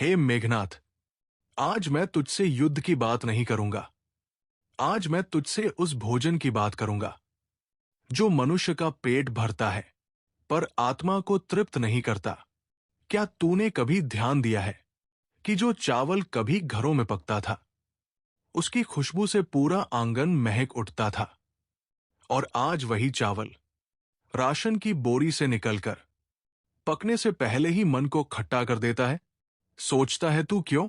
हे मेघनाथ, आज मैं तुझसे युद्ध की बात नहीं करूंगा। आज मैं तुझसे उस भोजन की बात करूंगा जो मनुष्य का पेट भरता है पर आत्मा को तृप्त नहीं करता। क्या तूने कभी ध्यान दिया है कि जो चावल कभी घरों में पकता था, उसकी खुशबू से पूरा आंगन महक उठता था, और आज वही चावल राशन की बोरी से निकलकर पकने से पहले ही मन को खट्टा कर देता है? सोचता है तू क्यों?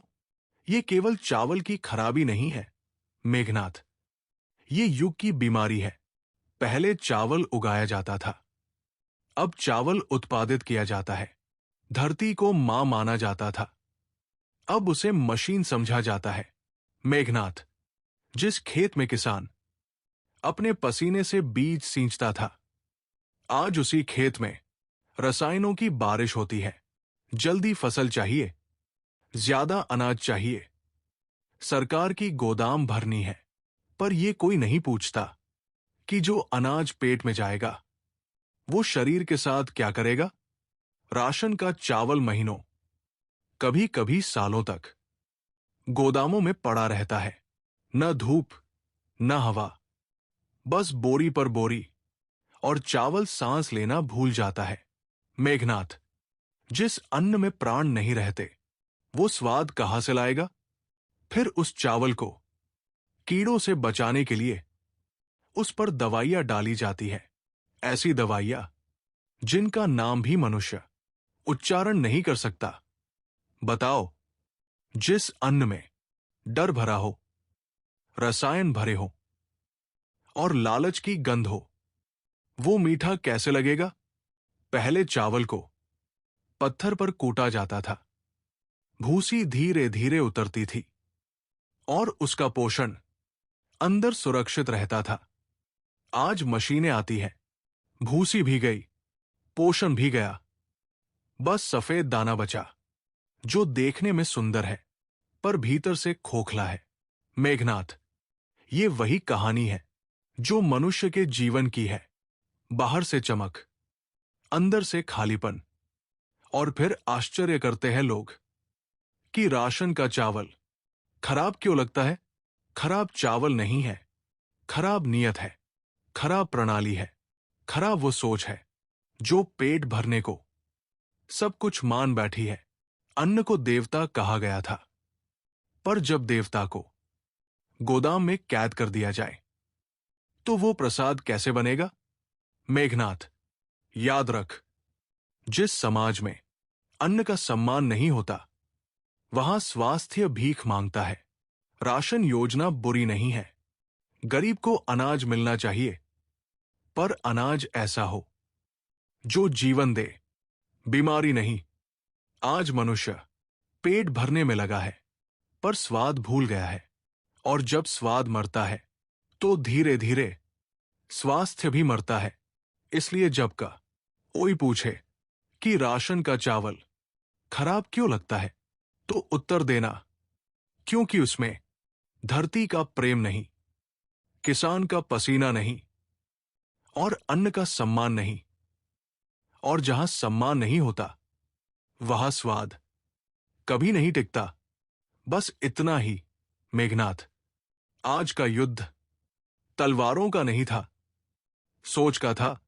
ये केवल चावल की खराबी नहीं है मेघनाथ, ये युग की बीमारी है। पहले चावल उगाया जाता था, अब चावल उत्पादित किया जाता है। धरती को मां माना जाता था, अब उसे मशीन समझा जाता है। मेघनाथ, जिस खेत में किसान अपने पसीने से बीज सींचता था, आज उसी खेत में रसायनों की बारिश होती है। जल्दी फसल चाहिए, ज्यादा अनाज चाहिए, सरकार की गोदाम भरनी है, पर यह कोई नहीं पूछता कि जो अनाज पेट में जाएगा वो शरीर के साथ क्या करेगा। राशन का चावल महीनों, कभी कभी सालों तक गोदामों में पड़ा रहता है। न धूप न हवा, बस बोरी पर बोरी, और चावल सांस लेना भूल जाता है। मेघनाथ, जिस अन्न में प्राण नहीं रहते वो स्वाद कहां से लाएगा? फिर उस चावल को कीड़ों से बचाने के लिए उस पर दवाइयां डाली जाती है, ऐसी दवाइयां जिनका नाम भी मनुष्य उच्चारण नहीं कर सकता। बताओ, जिस अन्न में डर भरा हो, रसायन भरे हो और लालच की गंध हो, वो मीठा कैसे लगेगा? पहले चावल को पत्थर पर कूटा जाता था, भूसी धीरे धीरे उतरती थी और उसका पोषण अंदर सुरक्षित रहता था। आज मशीनें आती हैं, भूसी भी गई, पोषण भी गया, बस सफेद दाना बचा जो देखने में सुंदर है पर भीतर से खोखला है। मेघनाथ, ये वही कहानी है जो मनुष्य के जीवन की है। बाहर से चमक, अंदर से खालीपन, और फिर आश्चर्य करते हैं लोग कि राशन का चावल खराब क्यों लगता है। खराब चावल नहीं है, खराब नियत है, खराब प्रणाली है, खराब वो सोच है जो पेट भरने को सब कुछ मान बैठी है। अन्न को देवता कहा गया था, पर जब देवता को गोदाम में कैद कर दिया जाए तो वो प्रसाद कैसे बनेगा? मेघनाथ, याद रख, जिस समाज में अन्न का सम्मान नहीं होता वहां स्वास्थ्य भीख मांगता है। राशन योजना बुरी नहीं है, गरीब को अनाज मिलना चाहिए, पर अनाज ऐसा हो जो जीवन दे, बीमारी नहीं। आज मनुष्य पेट भरने में लगा है पर स्वाद भूल गया है, और जब स्वाद मरता है तो धीरे धीरे स्वास्थ्य भी मरता है। इसलिए जब का कोई पूछे कि राशन का चावल खराब क्यों लगता है, तो उत्तर देना, क्योंकि उसमें धरती का प्रेम नहीं, किसान का पसीना नहीं, और अन्न का सम्मान नहीं। और जहां सम्मान नहीं होता वहां स्वाद कभी नहीं टिकता। बस इतना ही मेघनाथ, आज का युद्ध तलवारों का नहीं था, सोच का था।